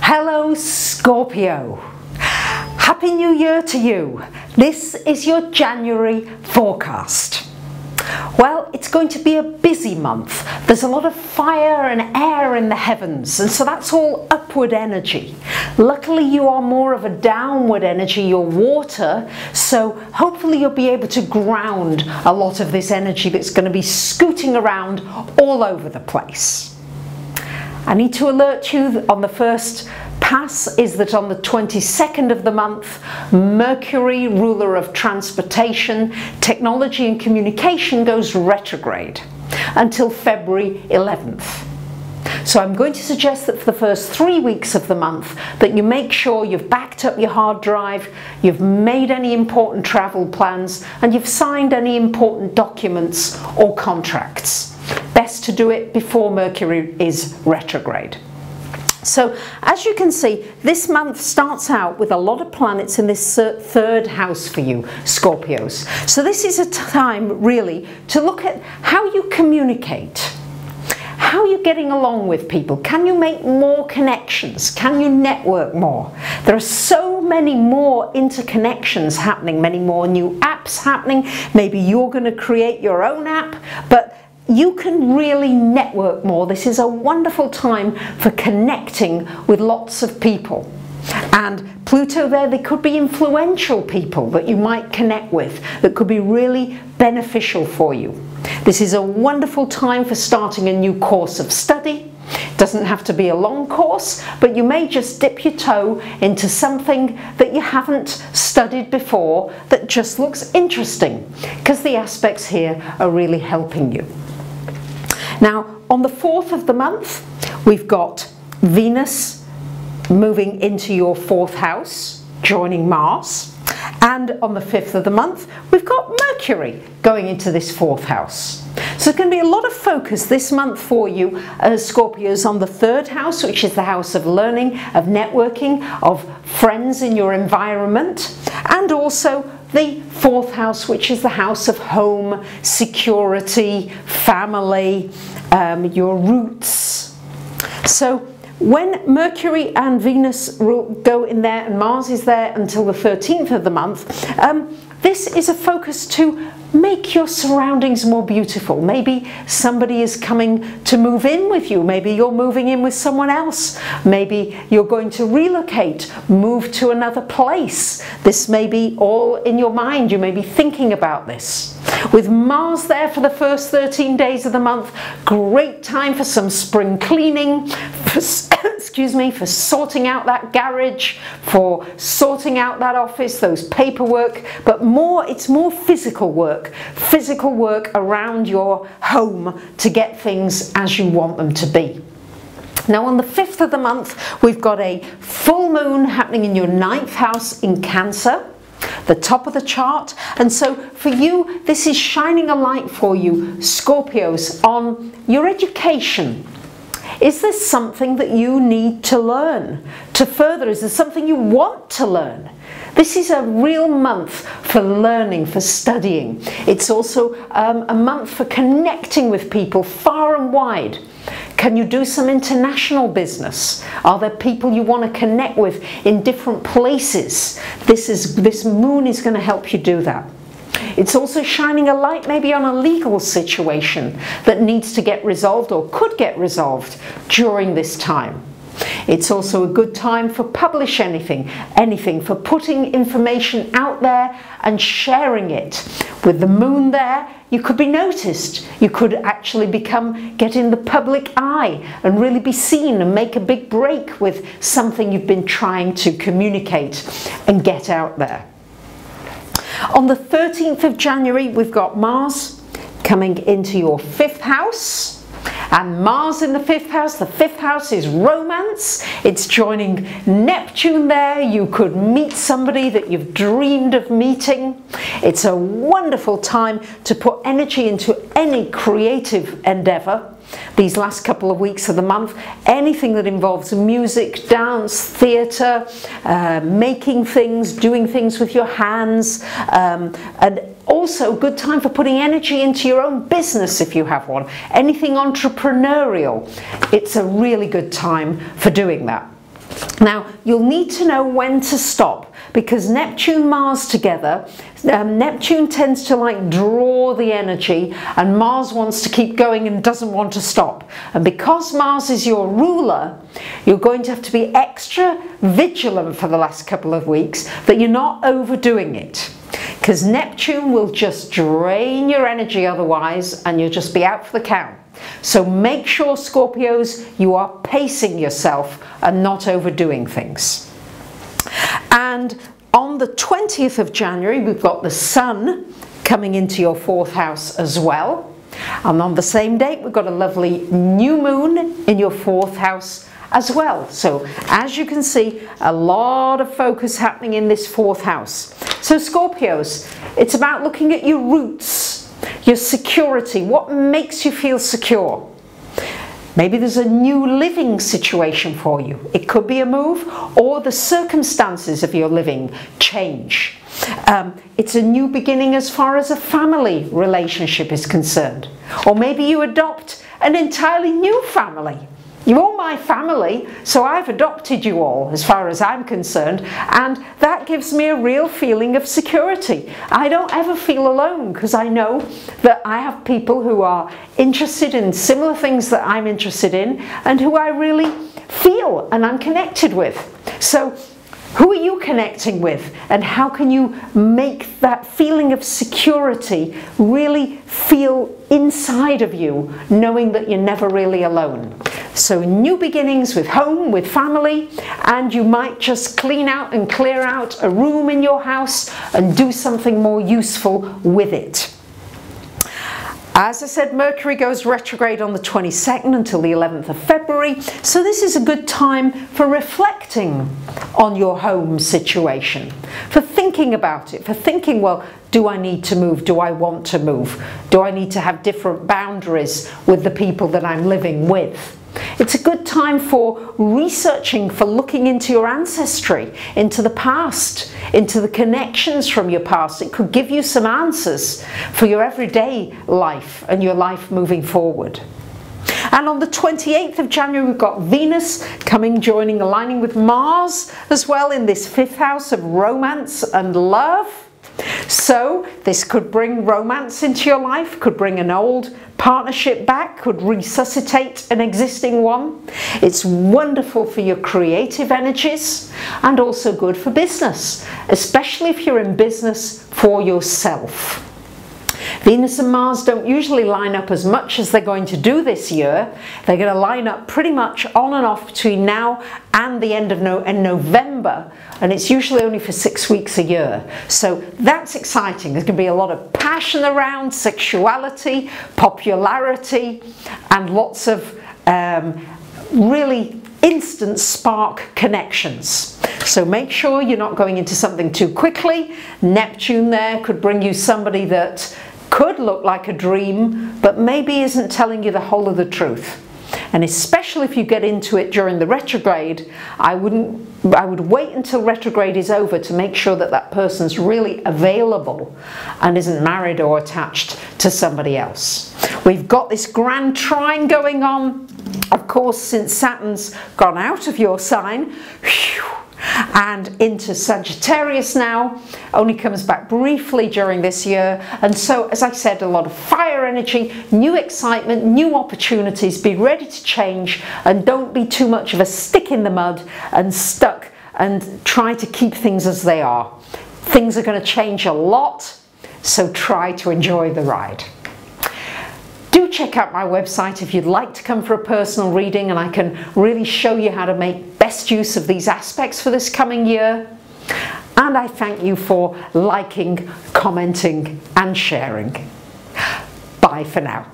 Hello Scorpio, Happy New Year to you. This is your January forecast. Well, it's going to be a busy month. There's a lot of fire and air in the heavens, and so that's all upward energy. Luckily you are more of a downward energy, you're water, so hopefully you'll be able to ground a lot of this energy that's going to be scooting around all over the place. I need to alert you on the first pass is that on the 22nd of the month, Mercury, ruler of transportation, technology and communication, goes retrograde until February 11th. So I'm going to suggest that for the first 3 weeks of the month that you make sure you've backed up your hard drive, you've made any important travel plans, and you've signed any important documents or contracts. Best to do it before Mercury is retrograde. So as you can see, this month starts out with a lot of planets in this third house for you, Scorpios. So this is a time really to look at how you communicate. How are you getting along with people? Can you make more connections? Can you network more? There are so many more interconnections happening, many more new apps happening. Maybe you're going to create your own app, but you can really network more. This is a wonderful time for connecting with lots of people. And Pluto there, they could be influential people that you might connect with that could be really beneficial for you. This is a wonderful time for starting a new course of study. It doesn't have to be a long course, but you may just dip your toe into something that you haven't studied before that just looks interesting, because the aspects here are really helping you. Now, on the 4th of the month, we've got Venus moving into your 4th house, joining Mars. And on the 5th of the month, we've got Mercury going into this 4th house. So there's going to be a lot of focus this month for you as Scorpios on the 3rd house, which is the house of learning, of networking, of friends in your environment, and also the 4th house, which is the house of home, security, family, your roots. So when Mercury and Venus go in there and Mars is there until the 13th of the month, this is a focus to make your surroundings more beautiful. Maybe somebody is coming to move in with you. Maybe you're moving in with someone else. Maybe you're going to relocate, move to another place. This may be all in your mind. You may be thinking about this. With Mars there for the first 13 days of the month, great time for some spring cleaning, for, for sorting out that garage, for sorting out that office, those paperwork, but it's more physical work around your home to get things as you want them to be. Now on the 5th of the month, we've got a full moon happening in your 9th house in Cancer, the top of the chart, and so for you this is shining a light for you, Scorpios, on your education. Is there something that you need to learn to further? Is there something you want to learn? This is a real month for learning, for studying. It's also a month for connecting with people far and wide. Can you do some international business? Are there people you want to connect with in different places? This moon is going to help you do that. It's also shining a light maybe on a legal situation that needs to get resolved or could get resolved during this time. It's also a good time for publish anything, for putting information out there and sharing it. With the moon there, you could be noticed. You could actually get in the public eye and really be seen and make a big break with something you've been trying to communicate and get out there. On the 13th of January, we've got Mars coming into your 5th house. And Mars in the 5th house is romance. It's joining Neptune there. You could meet somebody that you've dreamed of meeting. It's a wonderful time to put energy into any creative endeavor. These last couple of weeks of the month, anything that involves music, dance, theatre, making things, doing things with your hands, and also a good time for putting energy into your own business if you have one. Anything entrepreneurial, it's a really good time for doing that. Now, you'll need to know when to stop, because Neptune, Mars together, Neptune tends to like draw the energy, and Mars wants to keep going and doesn't want to stop. And because Mars is your ruler, you're going to have to be extra vigilant for the last couple of weeks that you're not overdoing it, because Neptune will just drain your energy otherwise, and you'll just be out for the count. So make sure, Scorpios, you are pacing yourself and not overdoing things. And on the 20th of January, we've got the Sun coming into your 4th house as well. And on the same date, we've got a lovely new moon in your 4th house as well. So as you can see, a lot of focus happening in this 4th house. So Scorpios, it's about looking at your roots, your security, what makes you feel secure. Maybe there's a new living situation for you. It could be a move, or the circumstances of your living change. It's a new beginning as far as a family relationship is concerned. Or maybe you adopt an entirely new family. You're all my family, so I've adopted you all as far as I'm concerned, and that gives me a real feeling of security. I don't ever feel alone, because I know that I have people who are interested in similar things that I'm interested in, and who I really feel and I'm connected with. So who are you connecting with, and how can you make that feeling of security really feel inside of you, knowing that you're never really alone? So new beginnings with home, with family, and you might just clean out and clear out a room in your house and do something more useful with it. As I said, Mercury goes retrograde on the 22nd until the 11th of February, so this is a good time for reflecting on your home situation, for thinking about it, for thinking, well, do I need to move? Do I want to move? Do I need to have different boundaries with the people that I'm living with? It's a good time for researching, for looking into your ancestry, into the past, into the connections from your past. It could give you some answers for your everyday life and your life moving forward. And on the 28th of January, we've got Venus coming, joining, aligning with Mars as well in this 5th house of romance and love. So this could bring romance into your life, could bring an old partnership back, could resuscitate an existing one. It's wonderful for your creative energies and also good for business, especially if you're in business for yourself. Venus and Mars don't usually line up as much as they're going to do this year. They're going to line up pretty much on and off between now and the end of November, and it's usually only for 6 weeks a year. So that's exciting. There's going to be a lot of passion around sexuality, popularity, and lots of really instant spark connections. So make sure you're not going into something too quickly. Neptune there could bring you somebody that could look like a dream, but maybe isn't telling you the whole of the truth. And especially if you get into it during the retrograde, I would wait until retrograde is over to make sure that that person's really available and isn't married or attached to somebody else. We've got this grand trine going on, of course, since Saturn's gone out of your sign and into Sagittarius now, only comes back briefly during this year. And so, as I said, a lot of fire energy, new excitement, new opportunities. Be ready to change, and don't be too much of a stick in the mud and stuck and try to keep things as they are. Things are going to change a lot, so try to enjoy the ride. Do check out my website if you'd like to come for a personal reading, and I can really show you how to make best use of these aspects for this coming year. And I thank you for liking, commenting and sharing. Bye for now.